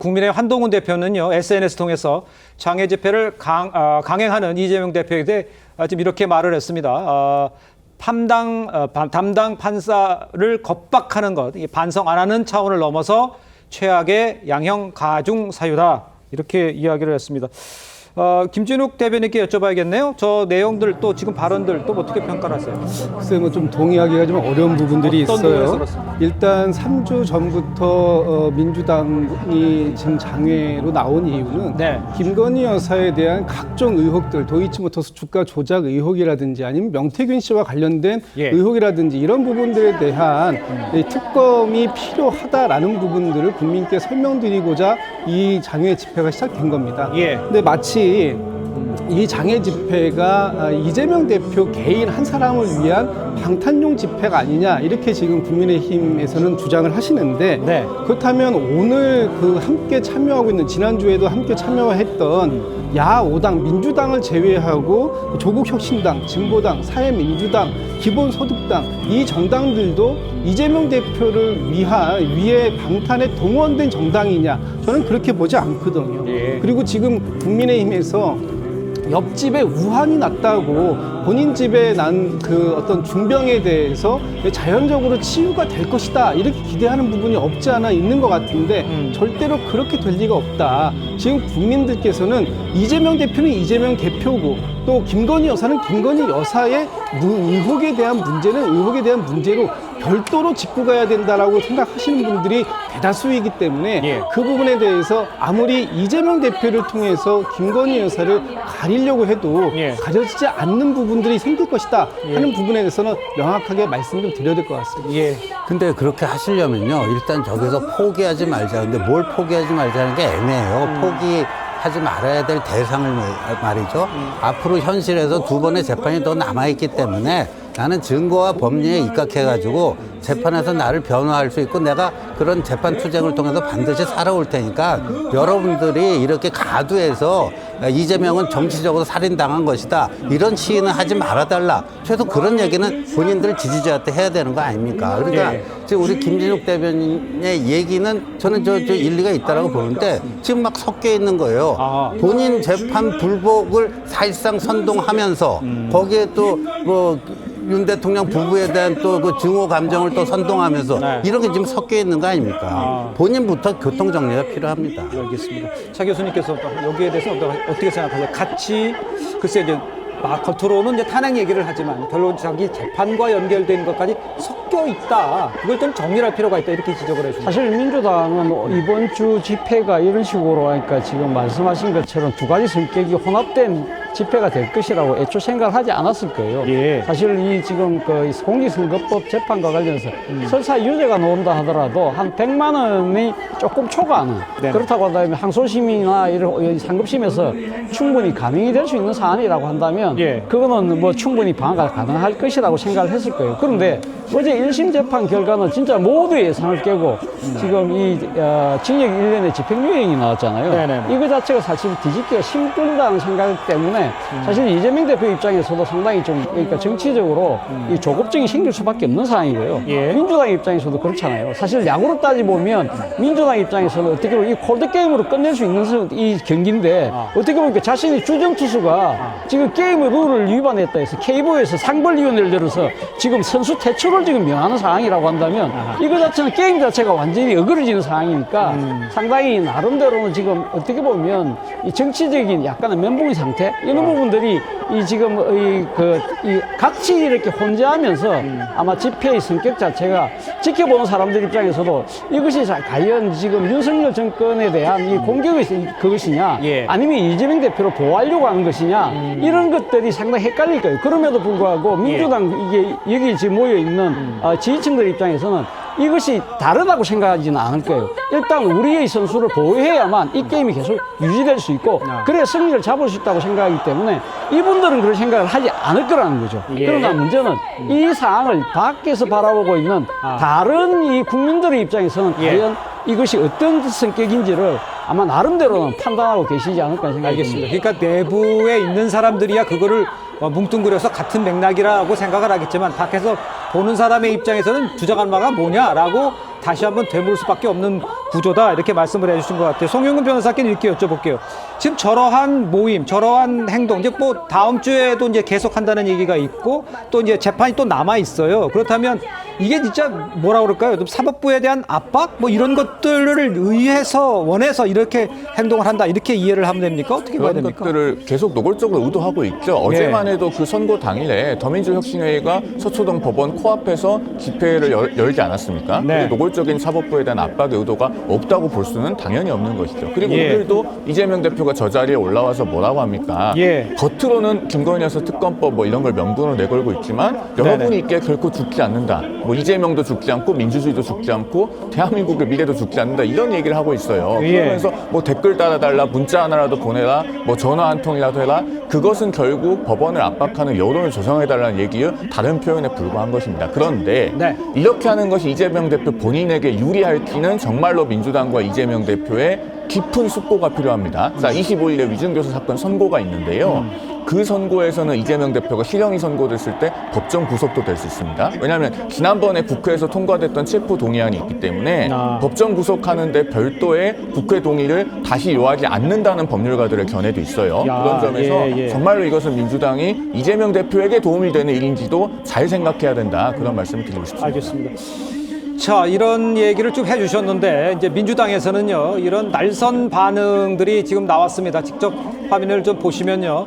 국민의 한동훈 대표는요, SNS 통해서 장애 집회를 강행하는 이재명 대표에 대해 지금 이렇게 말을 했습니다. 담당 판사를 겁박하는 것, 반성 안 하는 차원을 넘어서 최악의 양형 가중 사유다. 이렇게 이야기를 했습니다. 김진욱 대변인께 여쭤봐야겠네요. 저 내용들 또 지금 발언들 또 어떻게 평가를 하세요? 글쎄 뭐 좀 동의하기가 좀 어려운 부분들이 있어요. 일단 3주 전부터 민주당이 지금 장외로 나온 이유는 김건희 여사에 대한 각종 의혹들, 도이치모터스 주가 조작 의혹이라든지 아니면 명태균 씨와 관련된 의혹이라든지 이런 부분들에 대한 특검이 필요하다라는 부분들을 국민께 설명드리고자 이 장외 집회가 시작된 겁니다. 근데 마치 이 장애 집회가 이재명 대표 개인 한 사람을 위한 방탄용 집회가 아니냐 이렇게 지금 국민의힘에서는 주장을 하시는데 그렇다면 오늘 함께 참여하고 있는 지난주에도 함께 참여했던 야5당 민주당을 제외하고 조국혁신당, 진보당, 사회민주당, 기본소득당 이 정당들도 이재명 대표를 위해 방탄에 동원된 정당이냐 저는 그렇게 보지 않거든요. 그리고 지금 국민의힘에서 옆집에 우한이 났다고 본인 집에 난 어떤 중병에 대해서 자연적으로 치유가 될 것이다 이렇게 기대하는 부분이 없지 않아 있는 것 같은데 절대로 그렇게 될 리가 없다. 지금 국민들께서는 이재명 대표는 이재명 대표고 또 김건희 여사는 김건희 여사의 의혹에 대한 문제로 별도로 짚고 가야 된다라고 생각하시는 분들이 대다수이기 때문에 그 부분에 대해서 아무리 이재명 대표를 통해서 김건희 여사를 가리려고 해도 가려지지 않는 부분들이 생길 것이다 하는 부분에 대해서는 명확하게 말씀 좀 드려야 될 것 같습니다. 근데 그렇게 하시려면요 일단 저기서 포기하지 말자. 근데 뭘 포기하지 말자는 게 애매해요. 포기하지 말아야 될 대상을 말이죠. 앞으로 현실에서 두 번의 재판이 더 남아있기 때문에 나는 증거와 법리에 입각해가지고 재판에서 나를 변호할 수 있고 내가 그런 재판 투쟁을 통해서 반드시 살아올 테니까 여러분들이 이렇게 가두해서 이재명은 정치적으로 살인당한 것이다 이런 시인은 하지 말아달라. 최소 그런 얘기는 본인들 지지자한테 해야 되는 거 아닙니까? 그러니까 지금 우리 김진욱 대변인의 얘기는 저는 저 일리가 있다라고 보는데 지금 막 섞여 있는 거예요. 본인 재판 불복을 사실상 선동하면서 거기에 또 윤 대통령 부부에 대한 또 그 증오 감정을 또 선동하면서 이런 게 지금 섞여 있는 거 아닙니까? 본인부터 교통 정리가 필요합니다. 알겠습니다. 차 교수님께서 여기에 대해서 어떻게 생각하세요? 같이 글쎄 이제 겉으로는 이제 탄핵 얘기를 하지만 결론 자기 재판과 연결된 것까지 섞여 있다. 그걸 좀 정리할 필요가 있다. 이렇게 지적을 해주니다 사실 민주당은 이번 주 집회가 이런 식으로 하니까 지금 말씀하신 것처럼 두 가지 성격이 혼합된 집회가 될 것이라고 애초 생각을 하지 않았을 거예요. 사실 이 지금 공직선거법 재판과 관련해서 설사 유죄가 나온다 하더라도 한 100만 원이 조금 초과하는 그렇다고 한다면 항소심이나 이런 상급심에서 충분히 감형이 될 수 있는 사안이라고 한다면 그거는 뭐 충분히 방어가 가능할 것이라고 생각을 했을 거예요. 그런데 어제 1심 재판 결과는 진짜 모두의 예상을 깨고 지금 이 징역 1년의 집행유예가 나왔잖아요. 이거 자체가 사실 뒤집기가 힘들다는 생각 때문에 사실 이재명 대표 입장에서도 상당히 좀 그러니까 정치적으로 이 조급증이 생길 수밖에 없는 상황이고요. 민주당 입장에서도 그렇잖아요. 사실 야구로 따지보면 민주당 입장에서는 어떻게 보면 이 콜드게임으로 끝낼 수 있는 이 경기인데 어떻게 보면 자신이 주전투수가 지금 게임의 룰을 위반했다 해서 KBO에서 상벌위원회를 열어서 지금 선수 퇴출을 지금 명하는 상황이라고 한다면 이거 자체는 게임 자체가 완전히 어그러지는 상황이니까 상당히 나름대로는 지금 어떻게 보면 이 정치적인 약간의 멘붕의 상태 이런 부분들이 이 지금 이 같이 이렇게 혼재하면서 아마 집회의 성격 자체가 지켜보는 사람들 입장에서도 이것이 과연 지금 윤석열 정권에 대한 이 공격이 그것이냐 아니면 이재명 대표를 보호하려고 하는 것이냐 이런 것들이 상당히 헷갈릴 거예요. 그럼에도 불구하고 민주당 이게 여기 지금 모여 있는 지지층들 입장에서는 이것이 다르다고 생각하지는 않을 거예요. 일단 우리의 선수를 보호해야만 이 게임이 계속 유지될 수 있고 그래야 승리를 잡을 수 있다고 생각하기 때문에 이분들은 그런 생각을 하지 않을 거라는 거죠. 그러나 문제는 이 상황을 밖에서 바라보고 있는 다른 이 국민들의 입장에서는 과연 이것이 어떤 성격인지를 아마 나름대로는 판단하고 계시지 않을까 생각합니다. 알겠습니다. 그러니까 내부에 있는 사람들이야 그거를 뭉뚱그려서 같은 맥락이라고 생각을 하겠지만 밖에서 보는 사람의 입장에서는 주장한 바가 뭐냐라고 다시 한번 되물을 수밖에 없는 구조다 이렇게 말씀을 해주신 것 같아요. 송영근 변호사께는 이렇게 여쭤볼게요. 지금 저러한 모임, 저러한 행동, 이제 뭐 다음 주에도 이제 계속한다는 얘기가 있고 또 이제 재판이 또 남아 있어요. 그렇다면 이게 진짜 뭐라 그럴까요? 좀 사법부에 대한 압박 뭐 이런 것들을 원해서 이렇게 행동을 한다 이렇게 이해를 하면 됩니까? 어떻게 봐야 그런 됩니까? 것들을 계속 노골적으로 의도하고 있죠. 어제만 해도 그 선고 당일에 더민주혁신회의가 서초동 법원 코앞에서 집회를 열지 않았습니까? 네. 노골적인 사법부에 대한 압박의 의도가 없다고 볼 수는 당연히 없는 것이죠. 그리고 예. 오늘도 이재명 대표가 저 자리에 올라와서 뭐라고 합니까? 예. 겉으로는 김건희 여사 특검법 뭐 이런 걸 명분으로 내걸고 있지만 여러분이 있기에 결코 죽지 않는다. 뭐 이재명도 죽지 않고 민주주의도 죽지 않고 대한민국의 미래도 죽지 않는다. 이런 얘기를 하고 있어요. 예. 그러면서 뭐 댓글 달아달라, 문자 하나라도 보내라, 뭐 전화 한 통이라도 해라. 그것은 결국 법원을 압박하는 여론을 조성해달라는 얘기의 다른 표현에 불과한 것입니다. 그런데 네. 이렇게 하는 것이 이재명 대표 본인에게 유리할지는 정말로 민주당과 이재명 대표의 깊은 숙고가 필요합니다. 자, 25일에 위증교사 사건 선고가 있는데요. 그 선고에서는 이재명 대표가 실형이 선고됐을 때 법정 구속도 될 수 있습니다. 왜냐하면 지난번에 국회에서 통과됐던 체포 동의안이 있기 때문에 법정 구속하는데 별도의 국회 동의를 다시 요하지 않는다는 법률가들의 견해도 있어요. 야, 그런 점에서 예. 정말로 이것은 민주당이 이재명 대표에게 도움이 되는 일인지도 잘 생각해야 된다. 그런 말씀을 드리고 싶습니다. 알겠습니다. 자, 이런 얘기를 쭉 해주셨는데 이제 민주당에서는요 이런 날선 반응들이 지금 나왔습니다. 직접 화면을 좀 보시면요,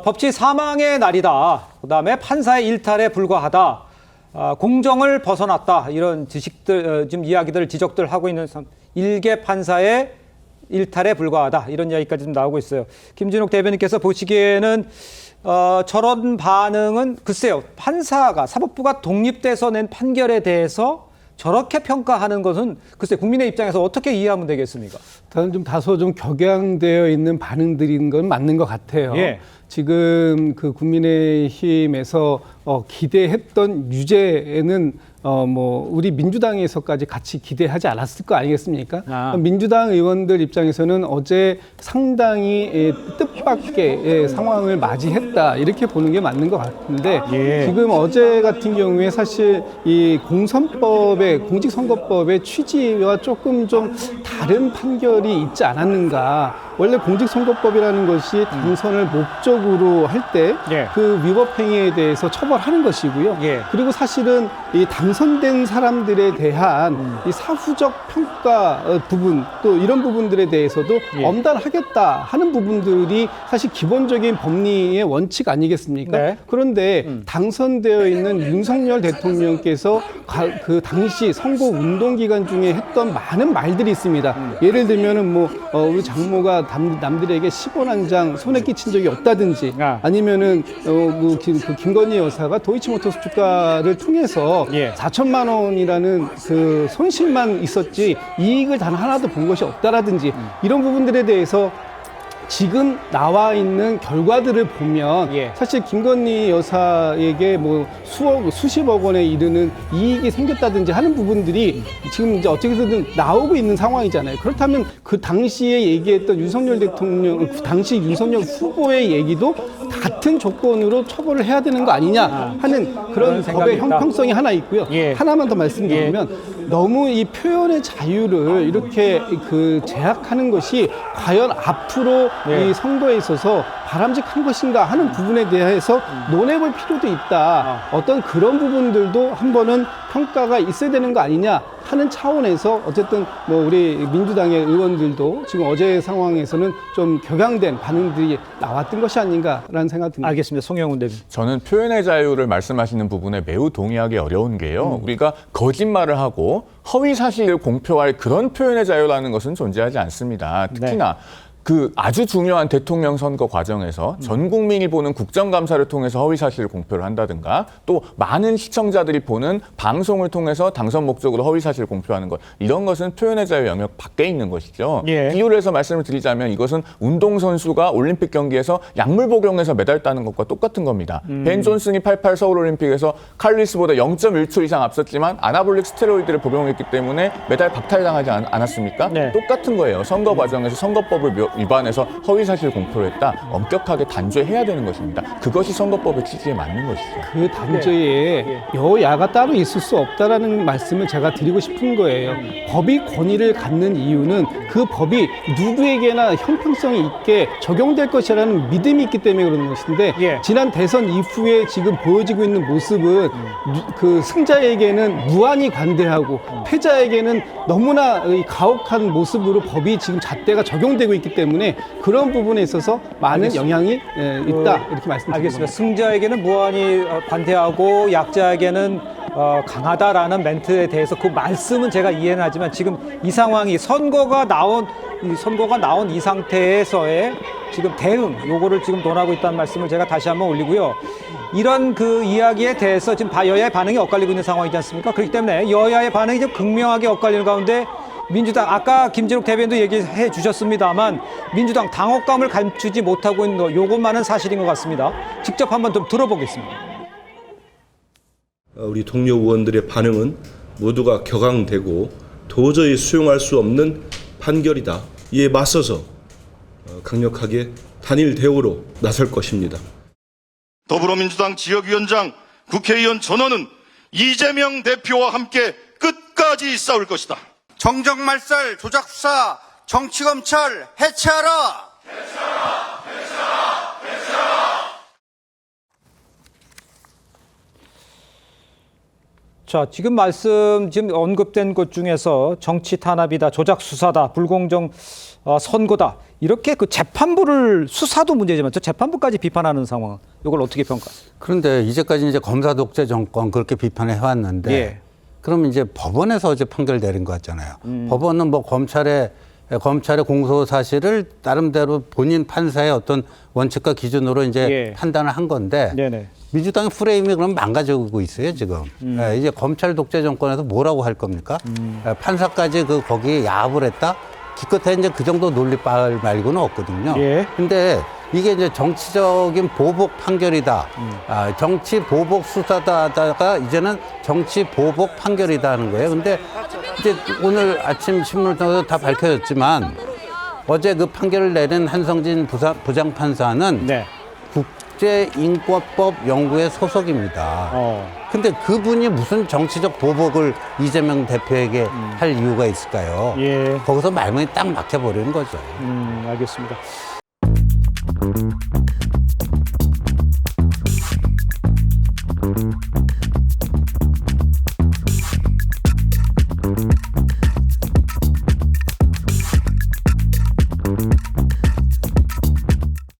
법치 사망의 날이다. 그다음에 판사의 일탈에 불과하다. 공정을 벗어났다. 이런 지금 이야기들 지적들 하고 있는 일개 판사의 일탈에 불과하다. 이런 이야기까지 좀 나오고 있어요. 김진욱 대변인께서 보시기에는 저런 반응은 글쎄요, 판사가 사법부가 독립돼서 낸 판결에 대해서 저렇게 평가하는 것은 글쎄 국민의 입장에서 어떻게 이해하면 되겠습니까? 저는 좀 다소 좀 격양되어 있는 반응들인 건 맞는 것 같아요. 예. 지금 그 국민의힘에서 기대했던 유죄는 뭐 우리 민주당에서까지 같이 기대하지 않았을 거 아니겠습니까? 민주당 의원들 입장에서는 어제 상당히 뜻밖의 상황을 맞이했다 이렇게 보는 게 맞는 것 같은데, 지금 어제 같은 경우에 사실 이 공직선거법의 취지와 조금 좀 다른 판결이 있지 않았는가. 원래 공직선거법이라는 것이 당선을 목적으로 할 때 그 위법 행위에 대해서 처벌하는 것이고요. 그리고 사실은 이 당선된 사람들에 대한 이 사후적 평가 부분, 또 이런 부분들에 대해서도 엄단하겠다 하는 부분들이 사실 기본적인 법리의 원칙 아니겠습니까? 그런데 당선되어 있는 윤석열 대통령께서 그 당시 선거 운동 기간 중에 했던 많은 말들이 있습니다. 예를 들면은 뭐 우리 장모가 남들에게 10원 한 장 손에 끼친 적이 없다든지, 아니면은 그 김건희 여사가 도이치모터스 주가를 통해서 4천만 원이라는 그 손실만 있었지 이익을 단 하나도 본 것이 없다라든지, 이런 부분들에 대해서 지금 나와 있는 결과들을 보면 사실 김건희 여사에게 뭐 수십억 원에 이르는 이익이 생겼다든지 하는 부분들이 지금 이제 어떻게든 나오고 있는 상황이잖아요. 그렇다면 그 당시에 얘기했던 윤석열 대통령, 당시 윤석열 후보의 얘기도 같은 조건으로 처벌을 해야 되는 거 아니냐 하는 그런 법의 형평성이 하나 있고요. 하나만 더 말씀드리면, 너무 이 표현의 자유를 이렇게 그 제약하는 것이 과연 앞으로 이 선거에 있어서 바람직한 것인가 하는 부분에 대해서 논해볼 필요도 있다. 어떤 그런 부분들도 한 번은 평가가 있어야 되는 거 아니냐 하는 차원에서 어쨌든 뭐 우리 민주당의 의원들도 지금 어제 상황에서는 좀 격양된 반응들이 나왔던 것이 아닌가라는 생각이 듭니다. 알겠습니다. 송영훈 대변인. 저는 표현의 자유를 말씀하시는 부분에 매우 동의하기 어려운 게요. 우리가 거짓말을 하고 허위 사실을 공표할 그런 표현의 자유라는 것은 존재하지 않습니다. 특히나 그 아주 중요한 대통령 선거 과정에서 전 국민이 보는 국정감사를 통해서 허위 사실을 공표를 한다든가, 또 많은 시청자들이 보는 방송을 통해서 당선 목적으로 허위 사실을 공표하는 것, 이런 것은 표현의 자유 영역 밖에 있는 것이죠. 비유를 해서 말씀을 드리자면 이것은 운동선수가 올림픽 경기에서 약물 복용해서 메달 따는 것과 똑같은 겁니다. 벤 존슨이 88 서울올림픽에서 칼리스보다 0.1초 이상 앞섰지만 아나볼릭 스테로이드를 복용했기 때문에 메달 박탈당하지 않았습니까? 똑같은 거예요. 선거 과정에서 선거법을 위반해서 허위사실 공표를 했다. 엄격하게 단죄해야 되는 것입니다. 그것이 선거법의 취지에 맞는 것이죠. 그 단죄에 여야가 따로 있을 수 없다라는 말씀을 제가 드리고 싶은 거예요. 법이 권위를 갖는 이유는 그 법이 누구에게나 형평성이 있게 적용될 것이라는 믿음이 있기 때문에 그러는 것인데 예. 지난 대선 이후에 지금 보여지고 있는 모습은 그 승자에게는 무한히 관대하고 패자에게는 너무나 이 가혹한 모습으로 법이 지금 잣대가 적용되고 있기 때문에 그런 부분에 있어서 많은 영향이 있다 이렇게 말씀드립니다. 알겠습니다. 승자에게는 무한히 관대하고 약자에게는 강하다라는 멘트에 대해서 그 말씀은 제가 이해는 하지만 지금 이 상황이 선거가 나온 이 상태에서의 지금 대응 요거를 지금 논하고 있다는 말씀을 제가 다시 한번 올리고요. 이런 그 이야기에 대해서 지금 여야의 반응이 엇갈리고 있는 상황이지 않습니까? 그렇기 때문에 여야의 반응이 좀 극명하게 엇갈리는 가운데 민주당 아까 김진욱 대변인도 얘기해 주셨습니다만 민주당 당혹감을 감추지 못하고 있는 거 요것만은 사실인 것 같습니다. 직접 한번 좀 들어보겠습니다. 우리 동료 의원들의 반응은 모두가 격앙되고 도저히 수용할 수 없는 판결이다. 이에 맞서서 강력하게 단일 대우로 나설 것입니다. 더불어민주당 지역위원장, 국회의원 전원은 이재명 대표와 함께 끝까지 싸울 것이다. 정정말살, 조작수사, 정치검찰 해체하라! 자, 지금 언급된 것 중에서 정치 탄압이다, 조작 수사다, 불공정 선거다. 이렇게 그 재판부를 수사도 문제지만 저 재판부까지 비판하는 상황. 이걸 어떻게 평가하세요? 그런데 이제까지 이제 검사 독재 정권 그렇게 비판해 왔는데 예. 그럼 이제 법원에서 어제 판결 내린 거 같잖아요. 법원은 뭐 검찰의 공소 사실을 나름대로 본인 판사의 어떤 원칙과 기준으로 이제 예. 판단을 한 건데 네네. 민주당의 프레임이 그럼 망가지고 있어요, 지금. 예, 이제 검찰 독재 정권에서 뭐라고 할 겁니까? 예, 판사까지 거기에 야합을 했다? 기껏해 이제 그 정도 논리빨 말고는 없거든요. 예. 근데 이게 이제 정치적인 보복 판결이다. 정치 보복 수사다 하다가 이제는 정치 보복 판결이다 하는 거예요. 근데 이제 오늘 아침 신문을 통해서 다 밝혀졌지만 어제 그 판결을 내린 한성진 부장판사는 네. 국제인권법 연구회 소속입니다. 근데 그분이 무슨 정치적 보복을 이재명 대표에게 할 이유가 있을까요? 예. 거기서 말문이 딱 막혀버리는 거죠. 알겠습니다.